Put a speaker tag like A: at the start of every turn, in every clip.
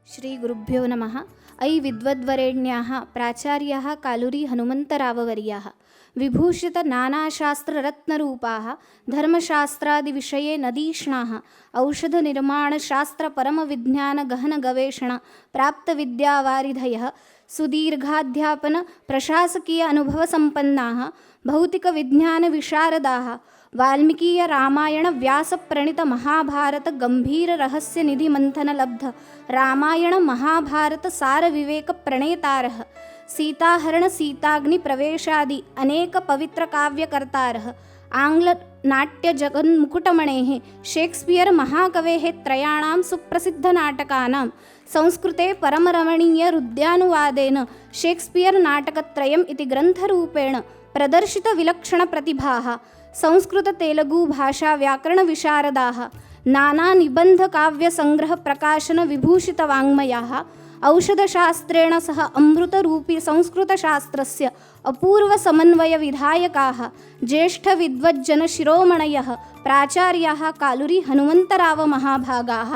A: श्रीगुरुभ्यो नमः। अयि विद्वद्वरेण्याः प्राचार्याः कालूरी हनुमन्तराववर्याः विभूषितनानाशास्त्ररत्नरूपाः धर्मशास्त्रादिविषये नदीष्णाः औषधनिर्माणशास्त्रपरमविज्ञानगहनगवेषणप्राप्तविद्यावारिधयः सुदीर्घाध्यापनप्रशासकीय अनुभवसम्पन्नाः भौतिकविज्ञानविशारदाः वाल्मीकीयरामायणव्यासप्रणीतमहाभारतगम्भीररहस्यनिधिमन्थनलब्ध रामायणमहाभारतसारविवेकप्रणेतारः सीताहरणसीताग्निप्रवेशादि अनेकपवित्रकाव्यकर्तारः आङ्ग्लनाट्यजगन्मुकुटमणेः शेक्स्पियर् महाकवेः त्रयाणां सुप्रसिद्धनाटकानां संस्कृते परमरमणीयहृद्यानुवादेन शेक्स्पियर् नाटकत्रयम् इति ग्रन्थरूपेण प्रदर्शितविलक्षणप्रतिभाः संस्कृततेलुगुभाषाव्याकरणविशारदाः नानानिबन्धकाव्यसङ्ग्रहप्रकाशनविभूषितवाङ्मयाः औषधशास्त्रेण सह अमृतरूपी संस्कृतशास्त्रस्य अपूर्वसमन्वयविधायकाः ज्येष्ठविद्वज्जनशिरोमणयः प्राचार्याः कालूरी हनुमन्तरावमहाभागाः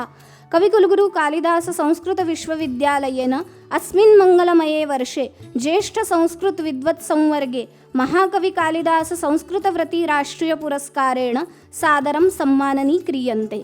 A: कविकुलगुरुकालिदाससंस्कृतविश्वविद्यालयेन अस्मिन् मङ्गलमये वर्षे ज्येष्ठसंस्कृतविद्वत्संवर्गे महाकविकालिदाससंस्कृतवृत्तिराष्ट्रियपुरस्कारेण सादरं सम्माननीक्रियन्ते।